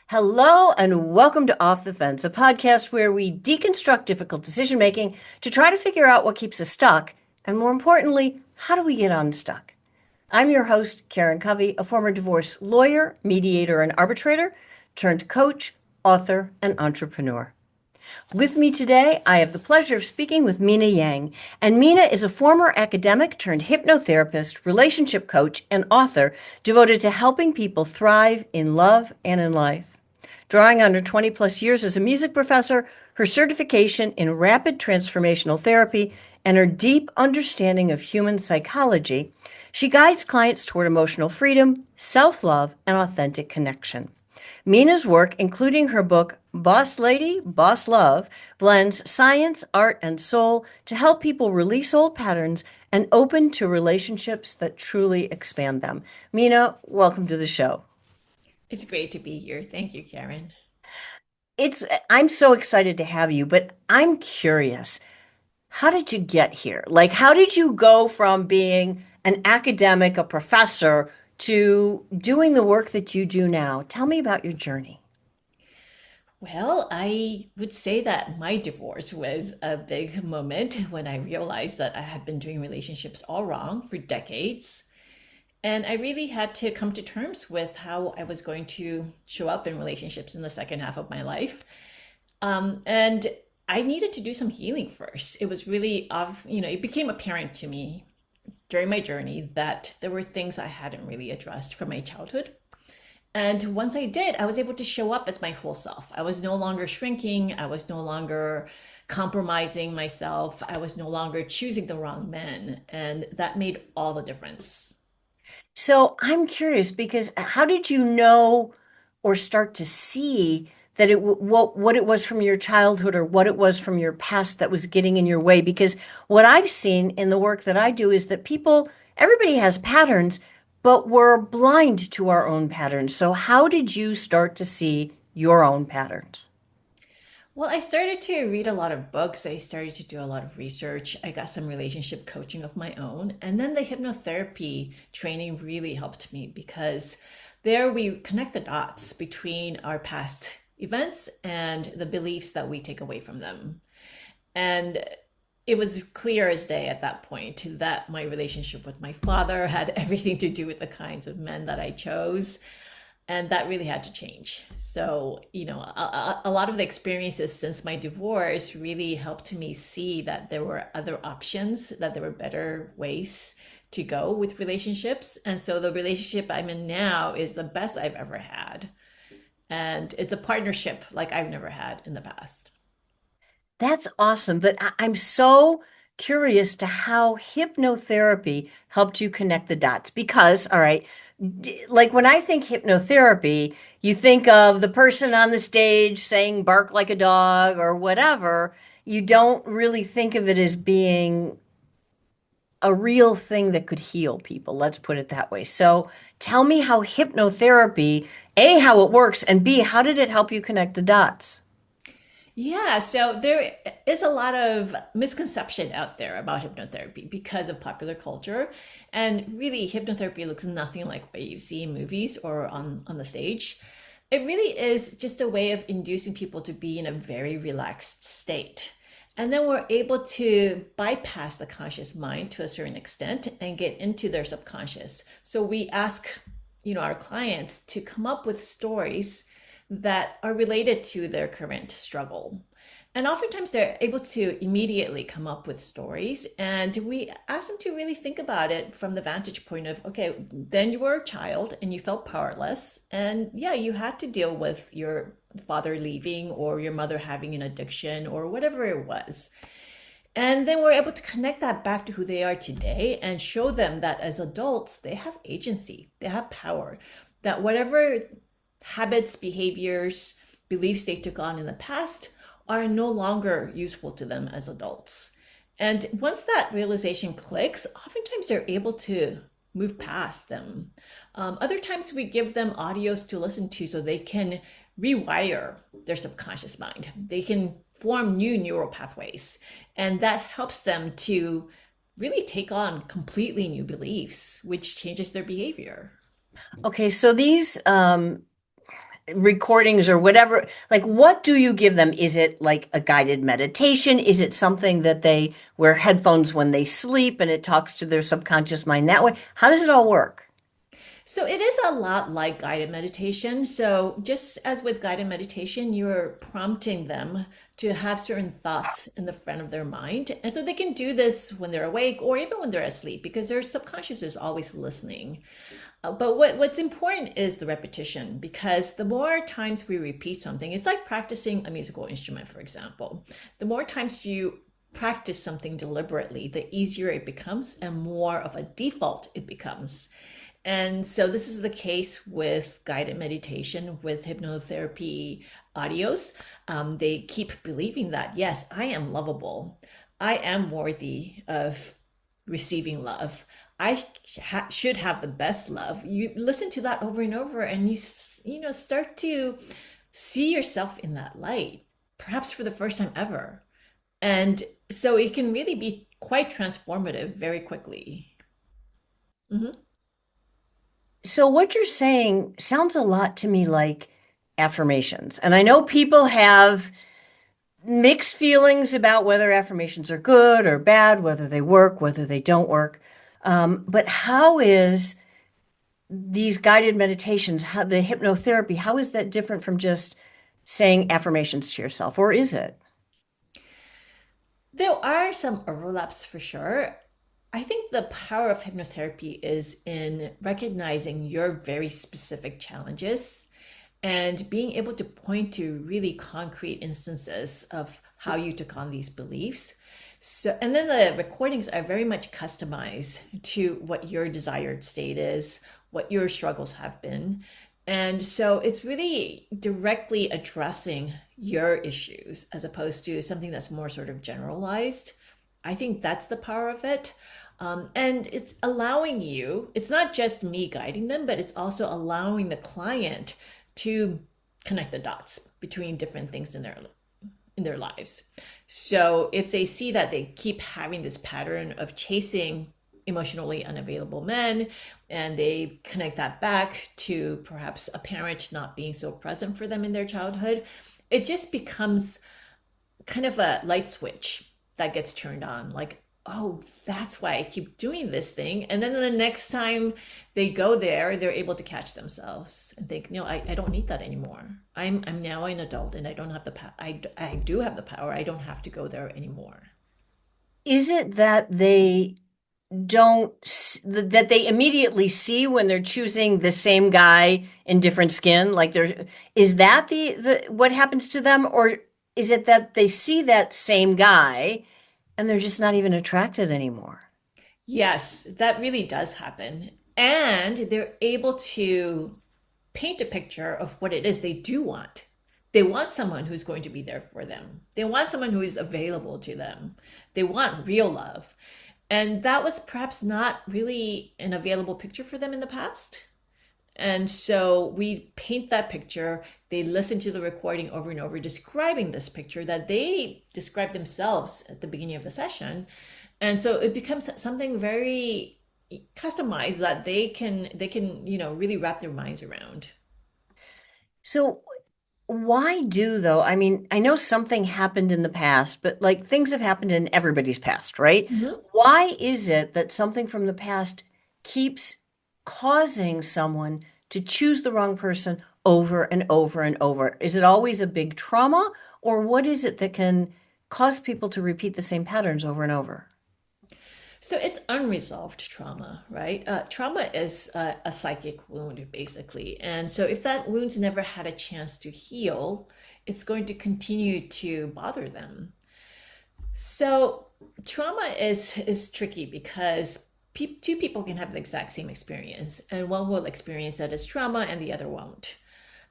Hello and welcome to Off the Fence, a podcast where we deconstruct difficult decision making to try to figure out what keeps us stuck, and more importantly, how do we get unstuck? I'm your host, Karen Covey, a former divorce lawyer, mediator, and arbitrator, turned coach, author, and entrepreneur. With me today, I have the pleasure of speaking with Mina Yang. And Mina is a former academic turned hypnotherapist, relationship coach, and author devoted to helping people thrive in love and in life. Drawing on her 20 plus years as a music professor, her certification in rapid transformational therapy, and her deep understanding of human psychology, she guides clients toward emotional freedom, self love, and authentic connection. Mina's work, including her book Boss Lady, Boss Love, blends science, art, and soul to help people release old patterns and open to relationships that truly expand them. Mina, welcome to the show. It's great to be here. Thank you, Karen. It's I'm so excited to have you, but I'm curious. How did you get here? Like, how did you go from being an academic, a professor, to doing the work that you do now? Tell me about your journey. Well, I would say that my divorce was a big moment when I realized that I had been doing relationships all wrong for decades. And I really had to come to terms with how I was going to show up in relationships in the second half of my life. And I needed to do some healing first. It was really it became apparent to me during my journey that there were things I hadn't really addressed from my childhood. And once I did, I was able to show up as my full self. I was no longer shrinking. I was no longer compromising myself. I was no longer choosing the wrong men. And that made all the difference. So I'm curious because how did you know or start to see that what it was from your childhood or what it was from your past that was getting in your way? Because what I've seen in the work that I do is that everybody has patterns, but we're blind to our own patterns. So how did you start to see your own patterns? Well, I started to read a lot of books. I started to do a lot of research. I got some relationship coaching of my own. And then the hypnotherapy training really helped me because there we connect the dots between our past events and the beliefs that we take away from them. And it was clear as day at that point that my relationship with my father had everything to do with the kinds of men that I chose. And that really had to change. So, a lot of the experiences since my divorce really helped me see that there were other options, that there were better ways to go with relationships. And so the relationship I'm in now is the best I've ever had. And it's a partnership like I've never had in the past. That's awesome. But I'm so curious to how hypnotherapy helped you connect the dots. Because, all right, like when I think hypnotherapy, you think of the person on the stage saying bark like a dog or whatever. You don't really think of it as being a real thing that could heal people. Let's put it that way. So tell me how hypnotherapy, A, how it works, and B, how did it help you connect the dots? Yeah, so there is a lot of misconception out there about hypnotherapy because of popular culture. And really, hypnotherapy looks nothing like what you see in movies or on the stage. It really is just a way of inducing people to be in a very relaxed state. And then we're able to bypass the conscious mind to a certain extent and get into their subconscious. So we ask, our clients to come up with stories that are related to their current struggle. And oftentimes they're able to immediately come up with stories. And we ask them to really think about it from the vantage point of, okay, then you were a child and you felt powerless. And yeah, you had to deal with your father leaving or your mother having an addiction or whatever it was. And then we're able to connect that back to who they are today and show them that as adults, they have agency, they have power, that whatever habits, behaviors, beliefs they took on in the past are no longer useful to them as adults. And once that realization clicks, oftentimes they're able to move past them. Other times we give them audios to listen to so they can rewire their subconscious mind. They can form new neural pathways, and that helps them to really take on completely new beliefs, which changes their behavior. Okay, so these recordings or whatever, like what do you give them? Is it like a guided meditation? Is it something that they wear headphones when they sleep and it talks to their subconscious mind that way? How does it all work? So it is a lot like guided meditation. So just as with guided meditation, you're prompting them to have certain thoughts in the front of their mind. And so they can do this when they're awake or even when they're asleep because their subconscious is always listening. But what's important is the repetition because the more times we repeat something, it's like practicing a musical instrument, for example. The more times you practice something deliberately, the easier it becomes and more of a default it becomes. And so this is the case with guided meditation, with hypnotherapy audios. They keep believing that, yes, I am lovable. I am worthy of receiving love. Should have the best love. You listen to that over and over, and you start to see yourself in that light, perhaps for the first time ever. And so it can really be quite transformative very quickly. Mhm. So what you're saying sounds a lot to me like affirmations. And I know people have mixed feelings about whether affirmations are good or bad, whether they work, whether they don't work. But how is these guided meditations, how the hypnotherapy, how is that different from just saying affirmations to yourself, or is it? There are some overlaps for sure. I think the power of hypnotherapy is in recognizing your very specific challenges and being able to point to really concrete instances of how you took on these beliefs. So, and then the recordings are very much customized to what your desired state is, what your struggles have been. And so it's really directly addressing your issues as opposed to something that's more sort of generalized. I think that's the power of it. And it's allowing you, it's not just me guiding them, but it's also allowing the client to connect the dots between different things in their lives. So if they see that they keep having this pattern of chasing emotionally unavailable men and they connect that back to perhaps a parent not being so present for them in their childhood, it just becomes kind of a light switch that gets turned on. Like, oh, that's why I keep doing this thing. And then the next time they go there, they're able to catch themselves and think, no, I don't need that anymore. I'm now an adult and I don't have the power. I do have the power. I don't have to go there anymore. Is it that they don't that they immediately see when they're choosing the same guy in different skin, like there is that the what happens to them, or is it that they see that same guy and they're just not even attracted anymore? Yes, that really does happen. And they're able to paint a picture of what it is they do want. They want someone who's going to be there for them. They want someone who is available to them. They want real love. And that was perhaps not really an available picture for them in the past. And so we paint that picture. They listen to the recording over and over, describing this picture that they described themselves at the beginning of the session. And so it becomes something very customized that they can really wrap their minds around. So why do though? I mean, I know something happened in the past, but like things have happened in everybody's past, right? Mhm. Why is it that something from the past keeps causing someone to choose the wrong person over and over and over? Is it always a big trauma, or what is it that can cause people to repeat the same patterns over and over? So it's unresolved trauma, right? Trauma is a psychic wound, basically. And so if that wound's never had a chance to heal, it's going to continue to bother them. So trauma is tricky because two people can have the exact same experience, and one will experience that as trauma and the other won't.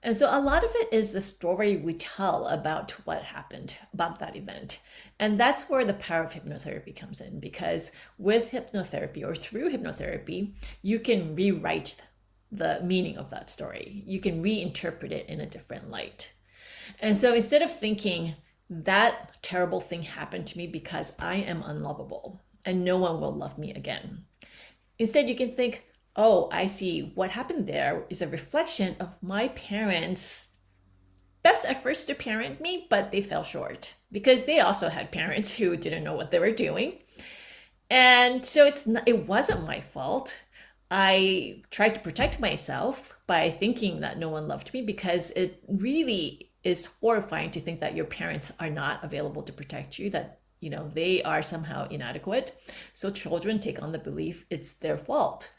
And so a lot of it is the story we tell about what happened, about that event. And that's where the power of hypnotherapy comes in, because with hypnotherapy or through hypnotherapy, you can rewrite the meaning of that story. You can reinterpret it in a different light. And so instead of thinking that terrible thing happened to me because I am unlovable and no one will love me again, instead you can think, oh, I see. What happened there is a reflection of my parents' best efforts to parent me, but they fell short because they also had parents who didn't know what they were doing. And so it wasn't my fault. I tried to protect myself by thinking that no one loved me because it really is horrifying to think that your parents are not available to protect you, that they are somehow inadequate. So children take on the belief it's their fault.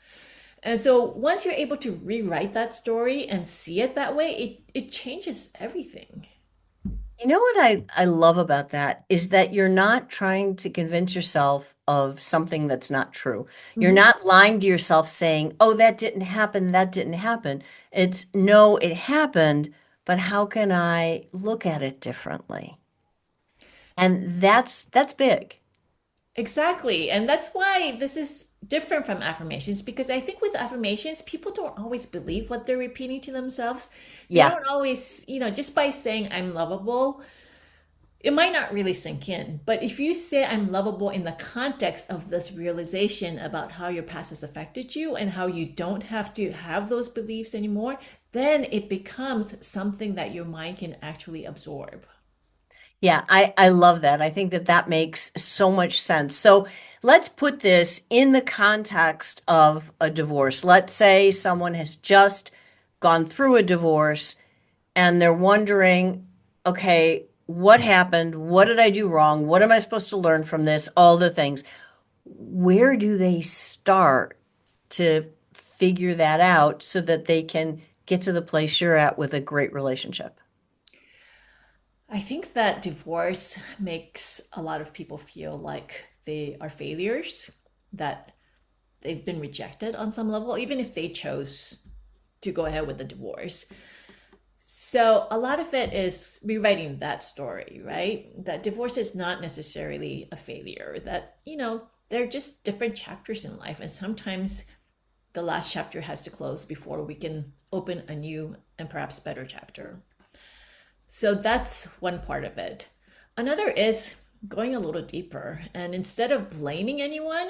And so once you're able to rewrite that story and see it that way, it changes everything. You know what I love about that is that you're not trying to convince yourself of something that's not true. You're Mhm. not lying to yourself saying, oh, that didn't happen, that didn't happen. It's no, it happened, but how can I look at it differently? And that's big. Exactly. And that's why this is different from affirmations because I think with affirmations, people don't always believe what they're repeating to themselves. They Yeah. don't always, just by saying I'm lovable, it might not really sink in. But if you say I'm lovable in the context of this realization about how your past has affected you and how you don't have to have those beliefs anymore, then it becomes something that your mind can actually absorb. Yeah, I love that. I think that that makes so much sense. So let's put this in the context of a divorce. Let's say someone has just gone through a divorce and they're wondering, okay, what happened? What did I do wrong? What am I supposed to learn from this? All the things. Where do they start to figure that out so that they can get to the place you're at with a great relationship? I think that divorce makes a lot of people feel like they are failures, that they've been rejected on some level, even if they chose to go ahead with the divorce. So a lot of it is rewriting that story, right? That divorce is not necessarily a failure, that, they're just different chapters in life. And sometimes the last chapter has to close before we can open a new and perhaps better chapter. So that's one part of it. Another is going a little deeper and instead of blaming anyone,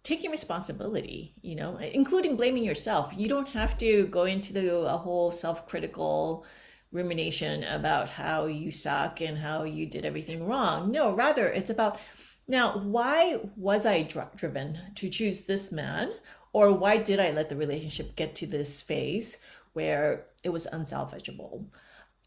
taking responsibility, including blaming yourself. You don't have to go into a whole self critical rumination about how you suck and how you did everything wrong. No, rather, it's about now, why was I driven to choose this man? Or why did I let the relationship get to this phase where it was unsalvageable?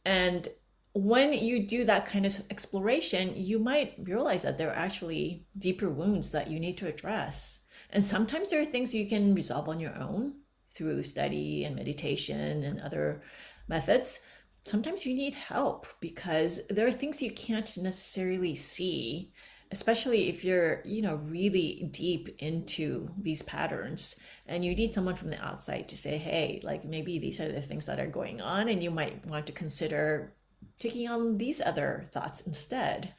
And when you do that kind of exploration, you might realize that there are actually deeper wounds that you need to address. And sometimes there are things you can resolve on your own through study and meditation and other methods. Sometimes you need help because there are things you can't necessarily see, especially if you're, really deep into these patterns and you need someone from the outside to say, hey, like maybe these are the things that are going on and you might want to consider taking on these other thoughts instead.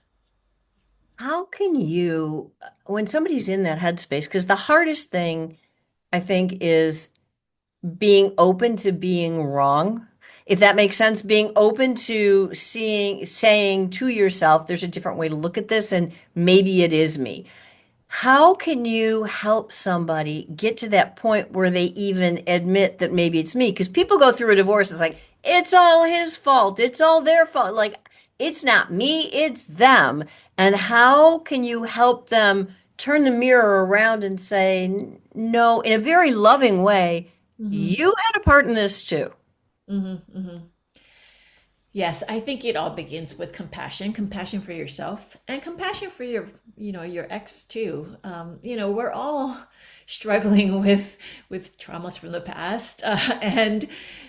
How can you, when somebody's in that headspace, because the hardest thing I think is being open to being wrong. If that makes sense, being open to saying to yourself, there's a different way to look at this, and maybe it is me. How can you help somebody get to that point where they even admit that maybe it's me? Because people go through a divorce, it's like, it's all his fault, it's all their fault. Like, it's not me, it's them. And how can you help them turn the mirror around and say, no, in a very loving way, Mm-hmm. you had a part in this too? Mm-hmm. Mm-hmm. Yes, I think it all begins with compassion, compassion for yourself and compassion for your ex too. We're all struggling with traumas from the past, and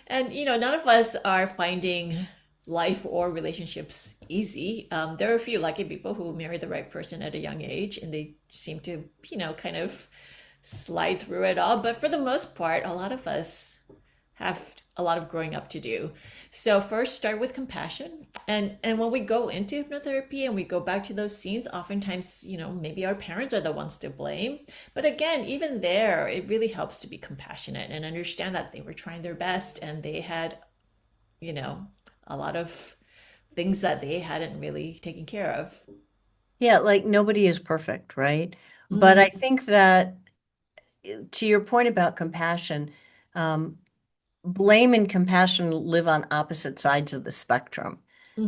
none of us are finding life or relationships easy. There are a few lucky people who marry the right person at a young age, and they seem to, kind of slide through it all. But for the most part, a lot of us have a lot of growing up to do. So first start with compassion. And when we go into hypnotherapy and we go back to those scenes, oftentimes, maybe our parents are the ones to blame. But again, even there, it really helps to be compassionate and understand that they were trying their best and they had, you know, a lot of things that they hadn't really taken care of. Yeah, like nobody is perfect, right? But I Mm, think that to your point about compassion, um, blame and compassion live on opposite sides of the spectrum.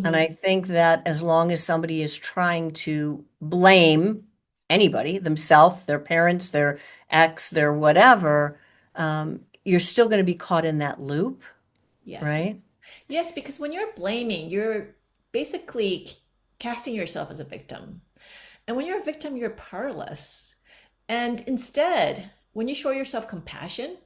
And I Hmm. think that as long as somebody is trying to blame anybody, themselves, their parents, their ex, their whatever, you're still going to be caught in that loop, Yes. right? Yes, because when you're blaming, you're basically casting yourself as a victim. And when you're a victim, you're powerless. And instead, when you show yourself compassion,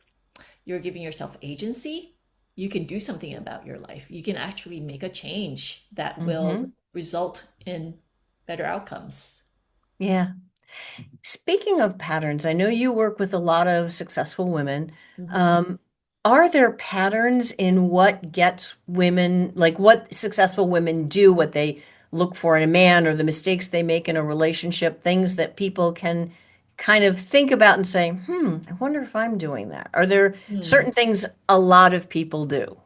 you're giving yourself agency. You can do something about your life. You can actually make a change that will Hmm. result in better outcomes. Yeah. Speaking of patterns, I know you work with a lot of successful women. Mhm. Um, are there patterns in what gets women, like what successful women do, what they look for in a man, or the mistakes they make in a relationship, things that people can kind of think about and say, I wonder if I'm doing that? Are there Hmm. certain things a lot of people do?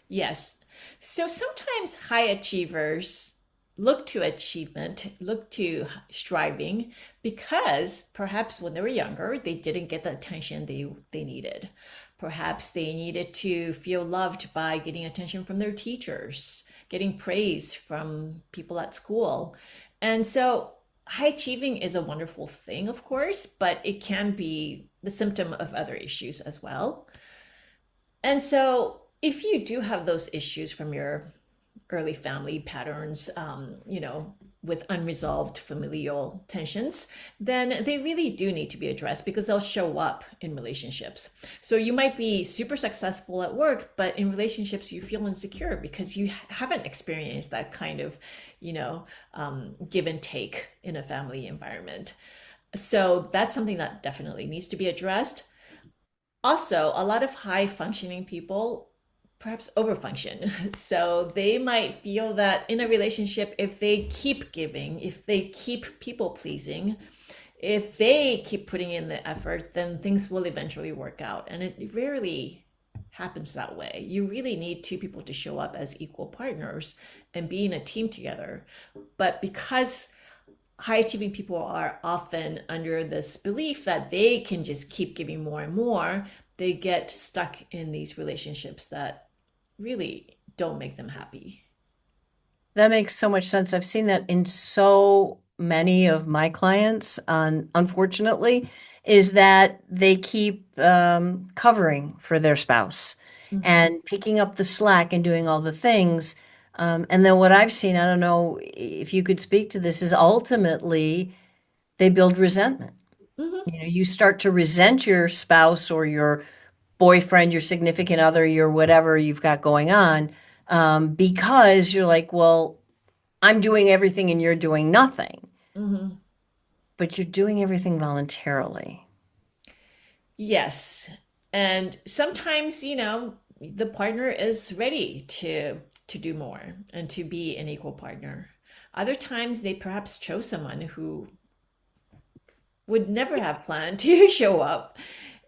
Yes. So sometimes high achievers look to achievement, look to striving because perhaps when they were younger, they didn't get the attention they needed. Perhaps they needed to feel loved by getting attention from their teachers, getting praise from people at school. And so high achieving is a wonderful thing, of course, but it can be the symptom of other issues as well. And so, if you do have those issues from your early family patterns, with unresolved familial tensions, then they really do need to be addressed because they'll show up in relationships. So, you might be super successful at work, but in relationships, you feel insecure because you haven't experienced that kind of, give and take in a family environment. So, that's something that definitely needs to be addressed. Also, a lot of high functioning people perhaps overfunction. So they might feel that in a relationship, if they keep giving, if they keep people pleasing, if they keep putting in the effort, then things will eventually work out. And it rarely happens that way. You really need two people to show up as equal partners and be in a team together. But because high achieving people are often under this belief that they can just keep giving more and more, they get stuck in these relationships that really don't make them happy. That makes so much sense. I've seen that in so many of my clients, unfortunately, is that they keep covering for their spouse Hmm. and picking up the slack and doing all the things. And then what I've seen, I don't know if you could speak to this, is ultimately they build resentment. Hmm. You know, you start to resent your spouse or your boyfriend, your significant other, your whatever you've got going on, because you're like, well, I'm doing everything and you're doing nothing, Hmm. but you're doing everything voluntarily. Yes. And sometimes, the partner is ready to do more and to be an equal partner. Other times they perhaps chose someone who would never have planned to show up.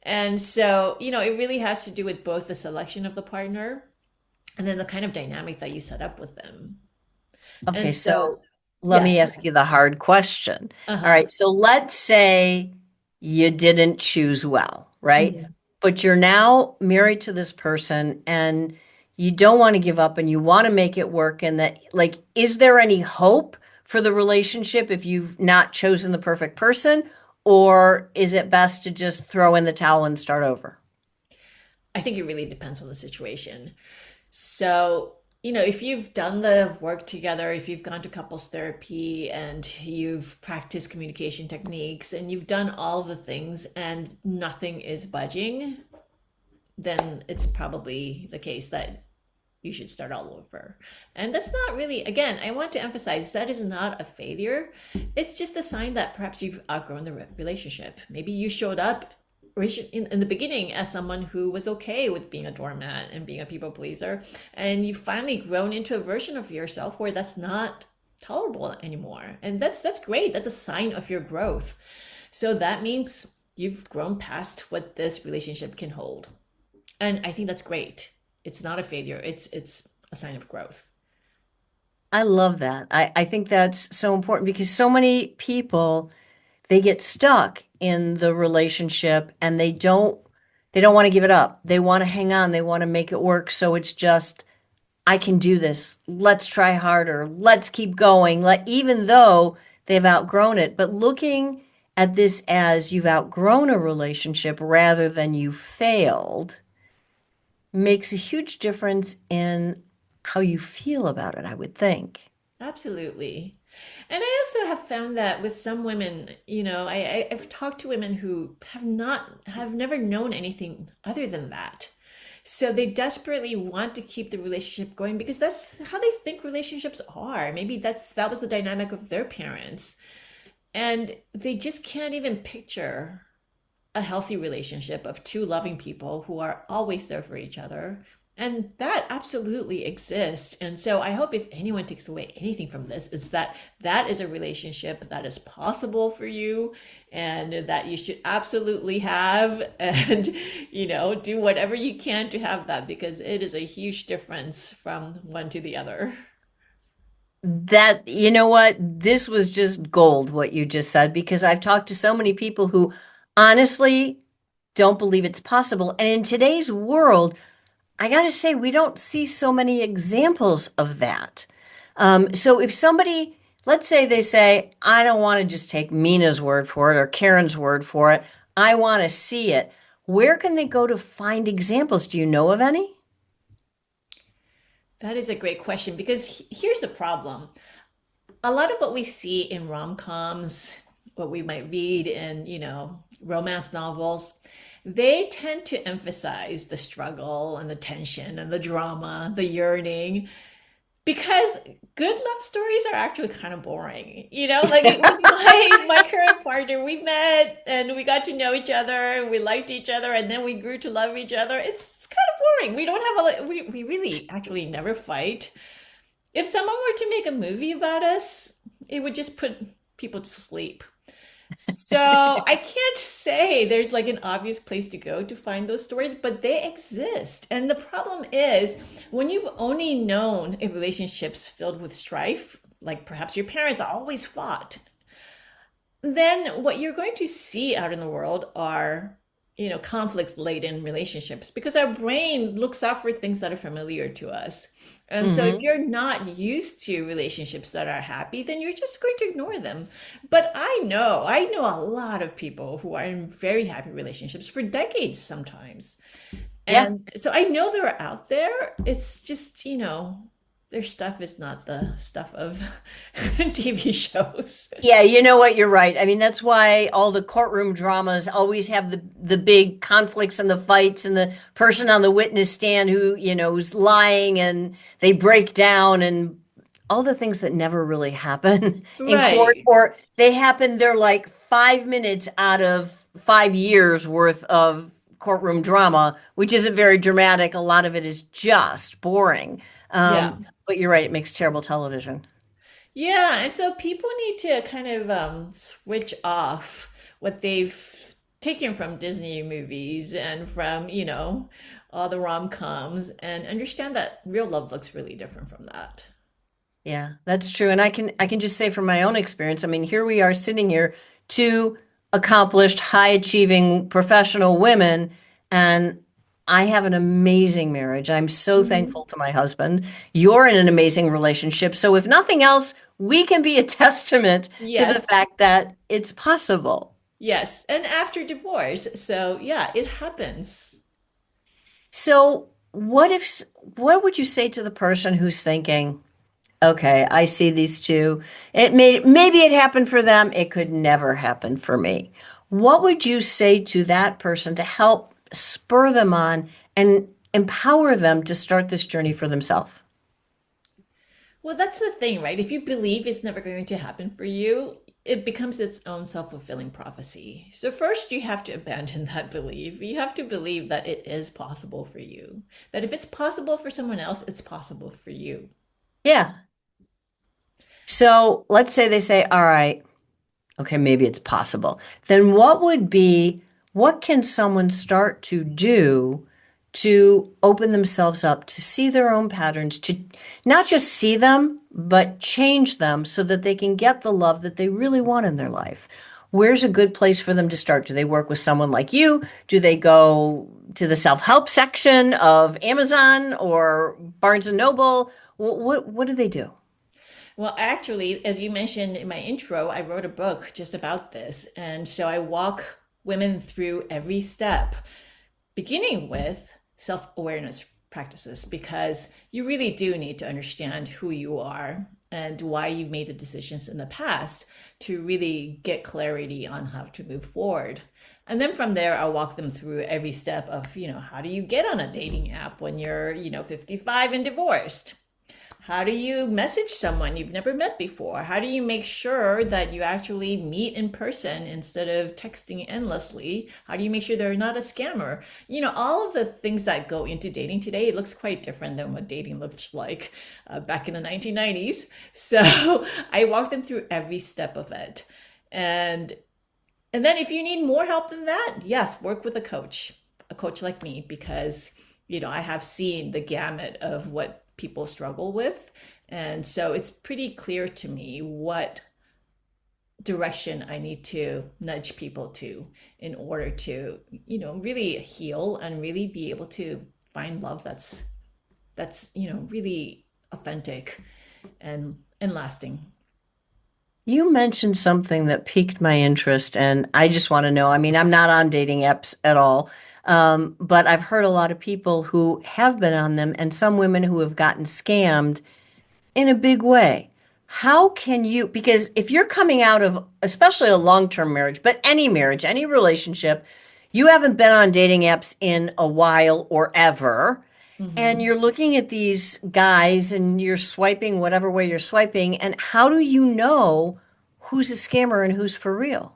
And so, it really has to do with both the selection of the partner and then the kind of dynamic that you set up with them. Okay, And so, so let yes. me ask you the hard question. All Uh-huh. right, so let's say you didn't choose well, right? Mhm. But you're now married to this person and you don't want to give up and you want to make it work. And that, like, is there any hope for the relationship if you've not chosen the perfect person? Or is it best to just throw in the towel and start over? I think it really depends on the situation. So, if you've done the work together, if you've gone to couples therapy and you've practiced communication techniques and you've done all the things and nothing is budging, then it's probably the case that you should start all over. And that's not really, again, I want to emphasize that is not a failure. It's just a sign that perhaps you've outgrown the relationship. Maybe you showed up in the beginning as someone who was okay with being a doormat and being a people pleaser. And you've finally grown into a version of yourself where that's not tolerable anymore. And that's great. That's a sign of your growth. So that means you've grown past what this relationship can hold. And I think that's great. It's not a failure. It's a sign of growth. I love that. I think that's so important because so many people they get stuck in the relationship and they don't want to give it up. They want to hang on. They want to make it work. So it's just, I can do this. Let's try harder. Let's keep going. Even though they've outgrown it, but looking at this as you've outgrown a relationship rather than you failed makes a huge difference in how you feel about it, I would think. Absolutely. And I also have found that with some women, I've talked to women who have never known anything other than that. So they desperately want to keep the relationship going because that's how they think relationships are. Maybe that was the dynamic of their parents. And they just can't even picture a healthy relationship of two loving people who are always there for each other. And that absolutely exists. And so I hope if anyone takes away anything from this, it's that that is a relationship that is possible for you and that you should absolutely have and, do whatever you can to have that because it is a huge difference from one to the other. That, you know what? This was just gold, what you just said, because I've talked to so many people who honestly don't believe it's possible. And in today's world, I got to say, we don't see so many examples of that. So if somebody, let's say they say, I don't want to just take Mina's word for it or Karen's word for it, I want to see it. Where can they go to find examples? Do you know of any? That is a great question because here's the problem. A lot of what we see in rom-coms, what we might read in, romance novels, they tend to emphasize the struggle and the tension and the drama, the yearning, because good love stories are actually kind of boring. Like with my current partner, we met and we got to know each other and we liked each other and then we grew to love each other. It's kind of boring. We don't have we really actually never fight. If someone were to make a movie about us, it would just put people to sleep. So I can't say there's like an obvious place to go to find those stories, but they exist. And the problem is when you've only known a relationships filled with strife, like perhaps your parents always fought, then what you're going to see out in the world are, conflict laden relationships because our brain looks out for things that are familiar to us. And so if Hmm. you're not used to relationships that are happy, then you're just going to ignore them. But I know a lot of people who are in very happy relationships for decades sometimes. Yeah. And so I know they're out there. It's just, their stuff is not the stuff of TV shows. Yeah, you know what? You're right. I mean, that's why all the courtroom dramas always have the big conflicts and the fights and the person on the witness stand who, who's lying and they break down and all the things that never really happen in court, Right. or they happen, they're like 5 minutes out of 5 years worth of courtroom drama, which isn't very dramatic. A lot of it is just boring. Yeah. But you're right, it makes terrible television. Yeah, and so people need to kind of switch off what they've taken from Disney movies and from, all the rom-coms and understand that real love looks really different from that. Yeah, that's true. And I can just say from my own experience, I mean, here we are sitting here, two accomplished, high achieving professional women, and I have an amazing marriage. I'm so Mhm. thankful to my husband. You're in an amazing relationship. So if nothing else, we can be a testament to the Yes. fact that it's possible. Yes. And after divorce. So, yeah, it happens. So what would you say to the person who's thinking, okay, I see these two. Maybe it happened for them. It could never happen for me. What would you say to that person to help spur them on and empower them to start this journey for themselves? Well, that's the thing, right? If you believe it's never going to happen for you, it becomes its own self-fulfilling prophecy. So first you have to abandon that belief. You have to believe that it is possible for you. That if it's possible for someone else, it's possible for you. Yeah. So let's say they say, all right, okay, maybe it's possible. Then what can someone start to do to open themselves up to see their own patterns, to not just see them, but change them so that they can get the love that they really want in their life? Where's a good place for them to start? Do they work with someone like you? Do they go to the self-help section of Amazon or Barnes and Noble? What do they do? Well, actually, as you mentioned in my intro, I wrote a book just about this. And so I walk women through every step, beginning with self awareness practices, because you really do need to understand who you are and why you made the decisions in the past to really get clarity on how to move forward. And then from there, I'll walk them through every step of, how do you get on a dating app when you're, 55 and divorced? How do you message someone you've never met before? How do you make sure that you actually meet in person instead of texting endlessly? How do you make sure they're not a scammer? All of the things that go into dating today, it looks quite different than what dating looked like back in the 1990s. So I walk them through every step of it. And and then if you need more help than that, yes, work with a coach like me, because I have seen the gamut of what people struggle with. And so it's pretty clear to me what direction I need to nudge people to in order to, really heal and really be able to find love that's really authentic and lasting. You mentioned something that piqued my interest, and I just want to know. I mean, I'm not on dating apps at all, but I've heard a lot of people who have been on them and some women who have gotten scammed in a big way. How can you, because if you're coming out of, especially a long-term marriage, but any marriage, any relationship, you haven't been on dating apps in a while or ever, and Mhm. you're looking at these guys and you're swiping whatever way you're swiping, and how do you know who's a scammer and who's for real?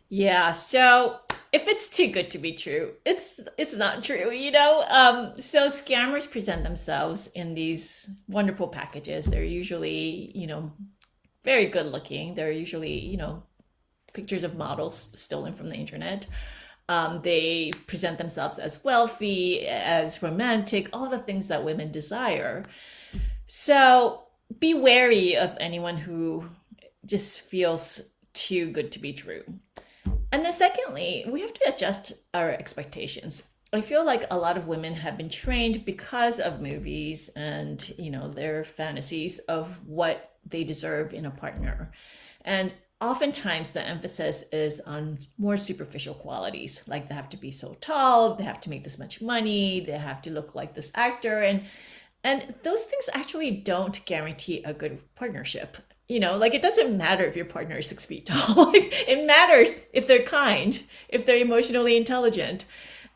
Yeah, so if it's too good to be true, it's not true. So scammers present themselves in these wonderful packages. They're usually, very good looking. They're usually, pictures of models stolen from the internet. They present themselves as wealthy, as romantic, all the things that women desire. So be wary of anyone who just feels too good to be true. And then, secondly, we have to adjust our expectations. I feel like a lot of women have been trained because of movies and, their fantasies of what they deserve in a partner. And oftentimes the emphasis is on more superficial qualities, like they have to be so tall, they have to make this much money, they have to look like this actor, and those things actually don't guarantee a good partnership. Like it doesn't matter if your partner is 6 feet tall. It matters if they're kind, if they're emotionally intelligent.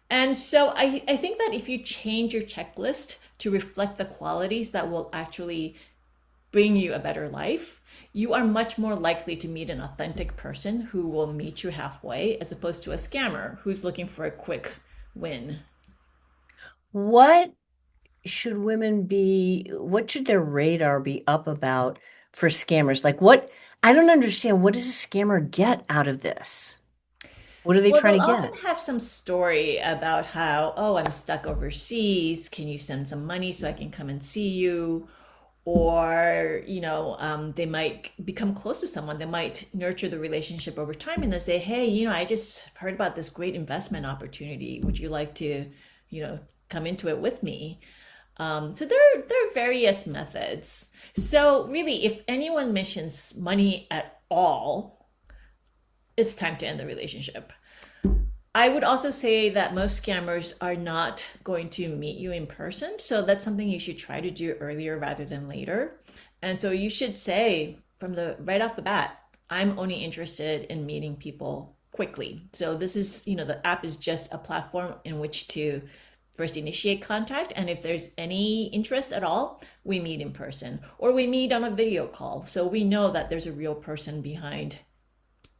And so I think that if you change your checklist to reflect the qualities that will actually bring you a better life, you are much more likely to meet an authentic person who will meet you halfway as opposed to a scammer who's looking for a quick win. What should women be, what should their radar be up about for scammers? Like, what, I don't understand. What does a scammer get out of this? What are they Well, trying they'll to often get? have some story about how, oh, I'm stuck overseas. Can you send some money so I can come and see you? Or, they might become close to someone. They might nurture the relationship over time and they say, hey, I just heard about this great investment opportunity. Would you like to, you know, come into it with me? So there are various methods. So really, if anyone mentions money at all, it's time to end the relationship. I would also say that most scammers are not going to meet you in person. So that's something you should try to do earlier rather than later. And so you should say from the right off the bat, I'm only interested in meeting people quickly. So this is, the app is just a platform in which to first initiate contact. And if there's any interest at all, we meet in person or we meet on a video call. So we know that there's a real person behind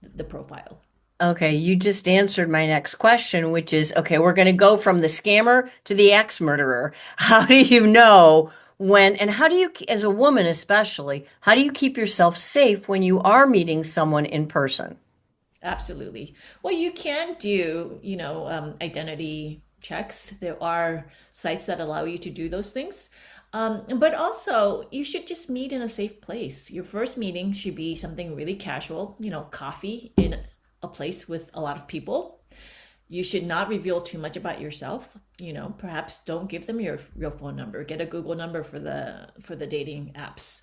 the profile. Okay, you just answered my next question, which is okay, we're going to go from the scammer to the ex-murderer. How do you know when, and how do you, as a woman especially, how do you keep yourself safe when you are meeting someone in person? Absolutely. Well, you can do, identity checks. There are sites that allow you to do those things. But also, you should just meet in a safe place. Your first meeting should be something really casual, coffee in a place with a lot of people. You should not reveal too much about yourself. Perhaps don't give them your real phone number. Get a Google number for the dating apps.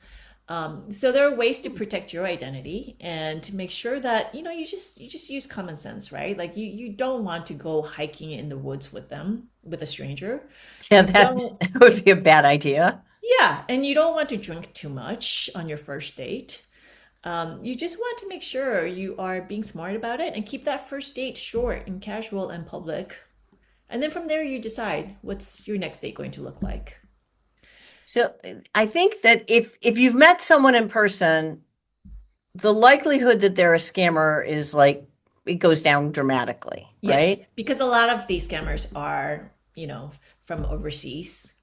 So there are ways to protect your identity and to make sure that you just use common sense, right? Like you don't want to go hiking in the woods with a stranger. Yeah, You that don't, would be a bad idea. yeah, and you don't want to drink too much on your first date. You just want to make sure you are being smart about it and keep that first date short and casual and public. And then from there, you decide what's your next date going to look like. So I think that if you've met someone in person, the likelihood that they're a scammer is like it goes down dramatically, Yes, right? because a lot of these scammers are, from overseas.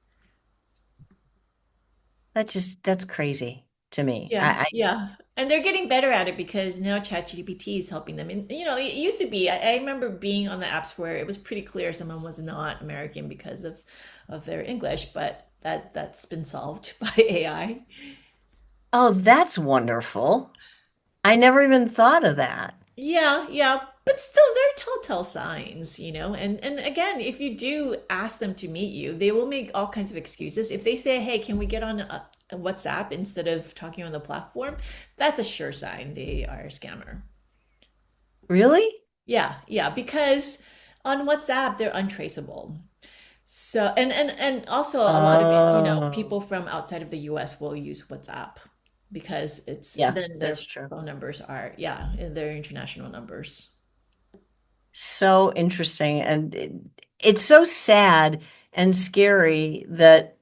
That's crazy to me. Yeah, yeah. And they're getting better at it because now ChatGPT is helping them. And, it used to be, I remember being on the apps where it was pretty clear someone was not American because of their English, but that's been solved by AI. Oh, that's wonderful. I never even thought of that. Yeah, yeah, but still, there are telltale signs, And again, if you do ask them to meet you, they will make all kinds of excuses. If they say, "Hey, can we get on a WhatsApp instead of talking on the platform?" That's a sure sign they are a scammer. Really? Yeah, yeah, because on WhatsApp they're untraceable. So and also a lot of Oh, people from outside of the US will use WhatsApp because it's yeah, then that's their true. phone numbers are, yeah, they're international numbers. So interesting. And it's so sad and scary that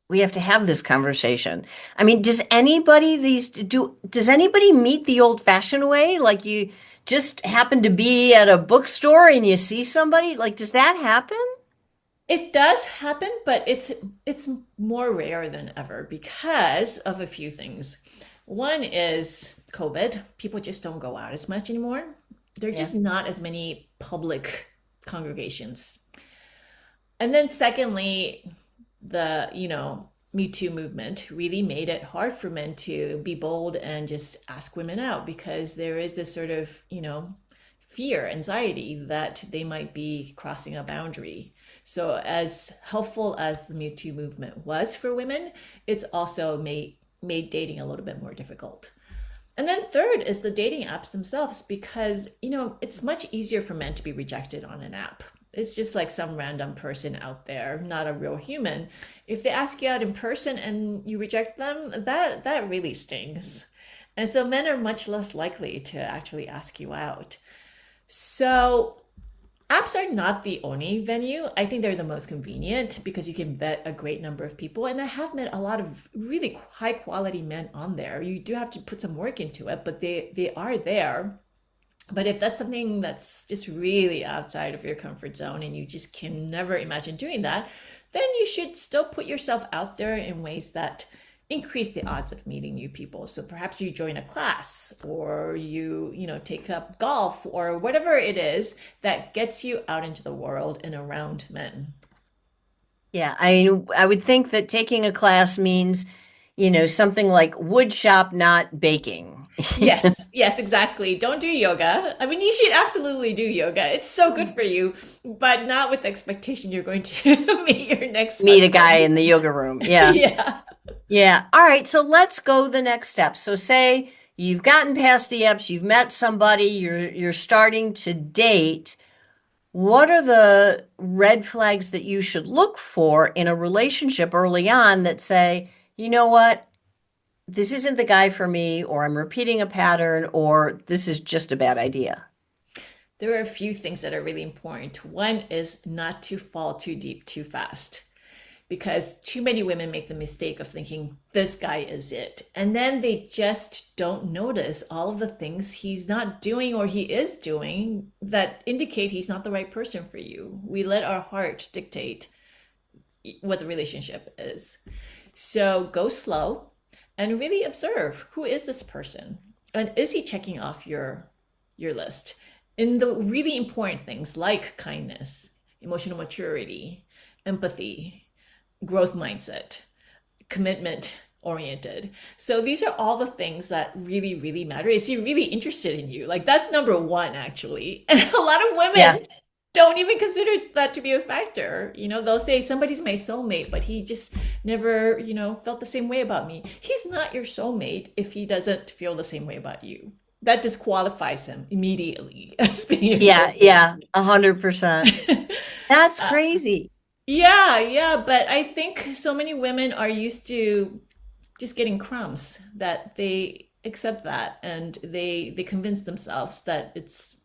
we have to have this conversation. I mean, does anybody meet the old-fashioned way? Like you just happen to be at a bookstore and you see somebody? Like, does that happen? It does happen, but it's more rare than ever because of a few things. One is COVID. People just don't go out as much anymore. There are Yeah. just not as many public congregations. And then secondly, the, Me Too movement really made it hard for men to be bold and just ask women out because there is this sort of, fear, anxiety that they might be crossing a boundary. So as helpful as the Me Too movement was for women, it's also made dating a little bit more difficult. And then third is the dating apps themselves because, it's much easier for men to be rejected on an app. It's just like some random person out there, not a real human. If they ask you out in person and you reject them, that really stings. And so men are much less likely to actually ask you out. So apps are not the only venue. I think they're the most convenient because you can vet a great number of people. And I have met a lot of really high quality men on there. You do have to put some work into it, but they are there. But if that's something that's just really outside of your comfort zone and you just can never imagine doing that, then you should still put yourself out there in ways that increase the odds of meeting new people. So perhaps you join a class or you take up golf or whatever it is that gets you out into the world and around men. Yeah, I would think that taking a class means, something like wood shop, not baking. Yes, yes, exactly. Don't do yoga. I mean, you should absolutely do yoga. It's so good for you, but not with the expectation you're going to meet your next Meet a guy husband. in the yoga room. Yeah. Yeah. Yeah. All right. So let's go the next step. So say you've gotten past the apps, you've met somebody, you're starting to date. What are the red flags that you should look for in a relationship early on that say, you know what, this isn't the guy for me, or I'm repeating a pattern, or this is just a bad idea? There are a few things that are really important. One is not to fall too deep too fast because too many women make the mistake of thinking this guy is it. And then they just don't notice all of the things he's not doing or he is doing that indicate he's not the right person for you. We let our heart dictate what the relationship is. So go slow and really observe, who is this person? And is he checking off your list? In the really important things like kindness, emotional maturity, empathy, growth mindset. commitment oriented. So these are all the things that really, really matter. Is he really interested in you? Like that's number one, actually. And a lot of Yeah. women don't even consider that to be a factor. They'll say somebody's my soulmate, but he just never, felt the same way about me. He's not your soulmate if he doesn't feel the same way about you. That disqualifies him immediately as being your Yeah. soulmate. Yeah. 100%. That's uh, crazy. yeah, yeah, but I think so many women are used to just getting crumbs that they accept that and they convince themselves that it's,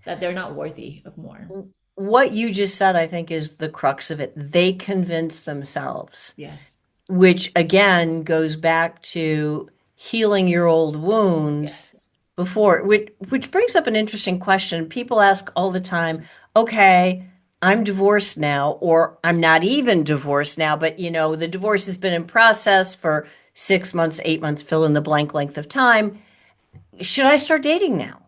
that they're not worthy of more. What you just said, I think, is the crux of it. They convince themselves, Yes. which again goes back to healing your old wounds Yes. before, which brings up an interesting question. People ask all the time, okay, I'm divorced now, or I'm not even divorced now, but the divorce has been in process for 6 months, 8 months, fill in the blank length of time. Should I start dating now?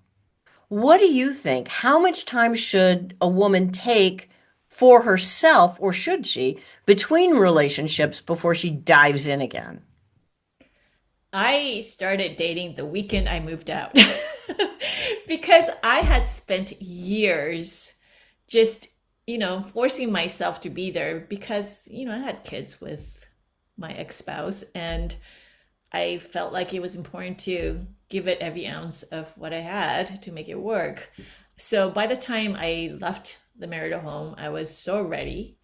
What do you think? How much time should a woman take for herself, or should she, between relationships before she dives in again? I started dating the weekend I moved out because I had spent years just, forcing myself to be there because, I had kids with my ex-spouse and I felt like it was important to give it every ounce of what I had to make it work. So by the time I left the marital home, I was so ready.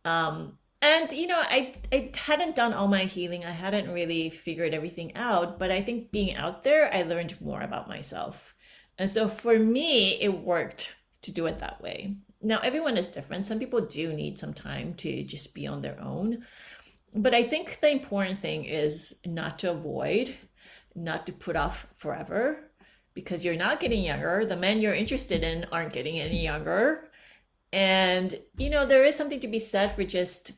And I hadn't done all my healing. I hadn't really figured everything out, but I think being out there, I learned more about myself. And so for me, it worked to do it that way. Now, everyone is different. Some people do need some time to just be on their own. But I think the important thing is not to avoid, not to put off forever, because you're not getting younger. The men you're interested in aren't getting any younger. And, there is something to be said for just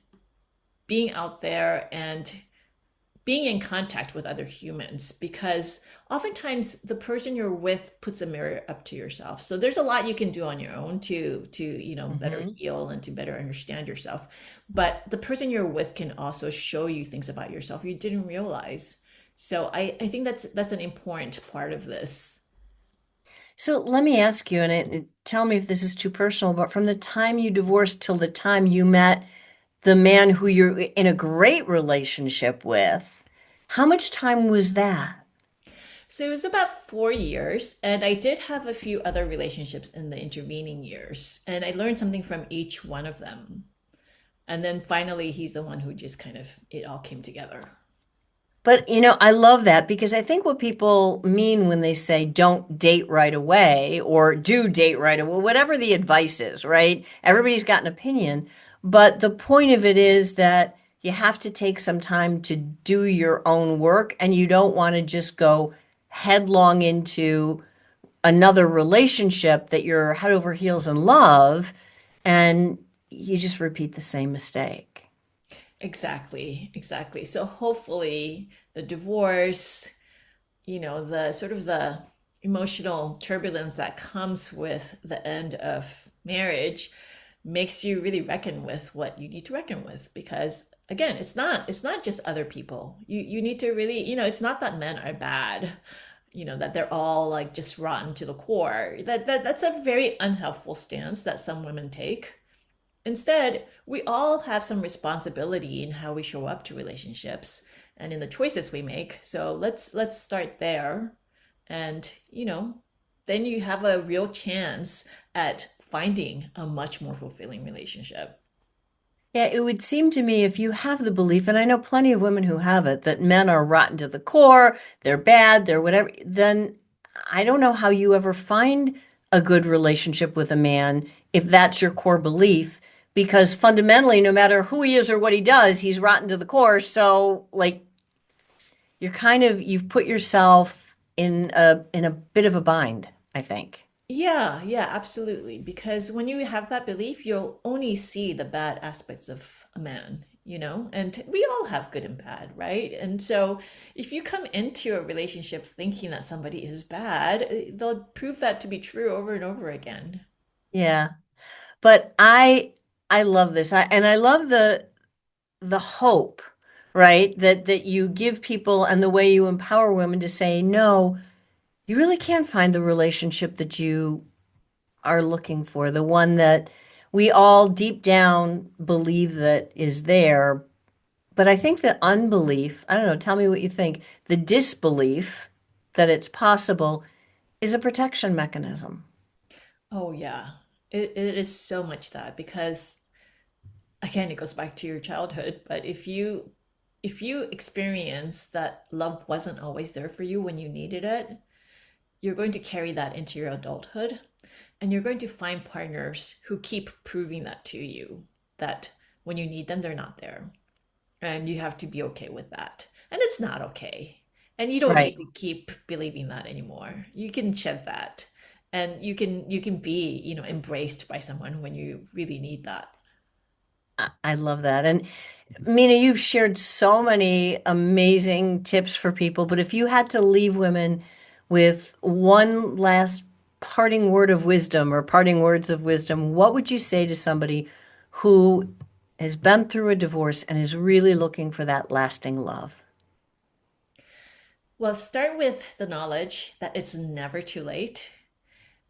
being out there and being in contact with other humans because oftentimes the person you're with puts a mirror up to yourself. So there's a lot you can do on your own to better Hmm. heal and to better understand yourself. But the person you're with can also show you things about yourself you didn't realize. So I think that's an important part of this. So let me ask you, and tell me if this is too personal, but from the time you divorced till the time you met the man who you're in a great relationship with, how much time was that? So it was about 4 years, and I did have a few other relationships in the intervening years, and I learned something from each one of them. And then finally, he's the one who just kind of, it all came together. But I love that because I think what people mean when they say don't date right away or do date right away, whatever the advice is, right? Everybody's got an opinion. But the point of it is that you have to take some time to do your own work and you don't want to just go headlong into another relationship that you're head over heels in love and you just repeat the same mistake. Exactly, exactly. So hopefully, the divorce, the sort of the emotional turbulence that comes with the end of marriage makes you really reckon with what you need to reckon with because again it's not just other people you need to really it's not that men are bad that they're all like just rotten to the core that's a very unhelpful stance that some women take. Instead, we all have some responsibility in how we show up to relationships and in the choices we make. So let's start there. And, then you have a real chance at finding a much more fulfilling relationship. Yeah, it would seem to me if you have the belief, and I know plenty of women who have it, that men are rotten to the core, they're bad, they're whatever, then I don't know how you ever find a good relationship with a man if that's your core belief, because fundamentally, no matter who he is or what he does, he's rotten to the core. So, like, you've put yourself in a bit of a bind, I think. Yeah, yeah, absolutely. Because when you have that belief, you'll only see the bad aspects of a man, and we all have good and bad, right? And so if you come into a relationship thinking that somebody is bad, they'll prove that to be true over and over again. Yeah. But I love this. And I love the hope. right? That you give people and the way you empower women to say, no, you really can't find the relationship that you are looking for, the one that we all deep down believe that is there. But I think the unbelief, I don't know, tell me what you think, the disbelief that it's possible is a protection mechanism. Oh yeah, it is so much that because again, it goes back to your childhood. But if you experience that love wasn't always there for you when you needed it, you're going to carry that into your adulthood, and you're going to find partners who keep proving that to you that when you need them, they're not there, and you have to be okay with that. And it's not okay. And you don't Right. need to keep believing that anymore. You can shed that, and you can be, embraced by someone when you really need that. I love that. And Mina, you've shared so many amazing tips for people, but if you had to leave women with one last parting word of wisdom or parting words of wisdom, what would you say to somebody who has been through a divorce and is really looking for that lasting love? Well, start with the knowledge that it's never too late,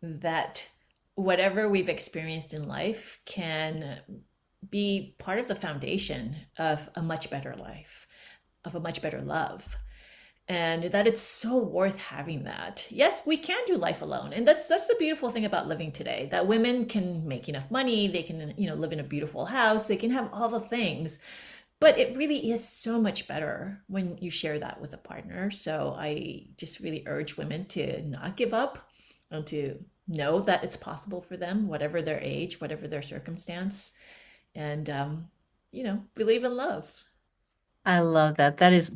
that whatever we've experienced in life can be part of the foundation of a much better life, of a much better love, and that it's so worth having that. Yes, we can do life alone, and that's the beautiful thing about living today, that women can make enough money, they can, live in a beautiful house, they can have all the things, but it really is so much better when you share that with a partner. So I just really urge women to not give up and to know that it's possible for them, whatever their age, whatever their circumstance, and believe in love. I love that. That is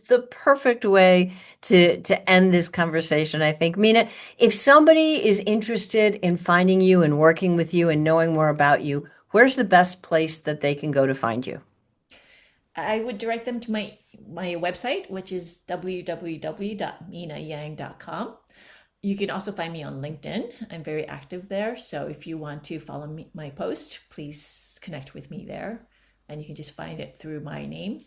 the perfect way to end this conversation, I think. Mina, if somebody is interested in finding you and working with you and knowing more about you, where's the best place that they can go to find you? I would direct them to my website, which is www.minayang.com. You can also find me on LinkedIn. I'm very active there. So if you want to follow me, my post, please connect with me there. And you can just find it through my name.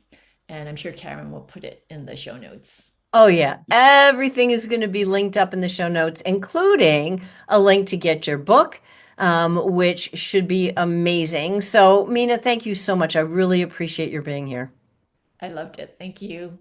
And I'm sure Karen will put it in the show notes. Oh, yeah. Everything is going to be linked up in the show notes, including a link to get your book, which should be amazing. So, Mina, thank you so much. I really appreciate your being here. I loved it. Thank you.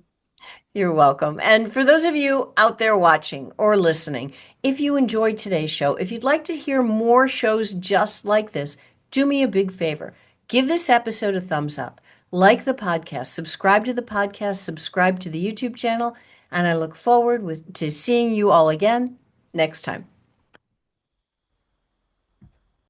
You're welcome. And for those of you out there watching or listening, if you enjoyed today's show, if you'd like to hear more shows just like this, do me a big favor. Give this episode a thumbs up, like the podcast, subscribe to the podcast, subscribe to the YouTube channel, and I look forward to seeing you all again next time.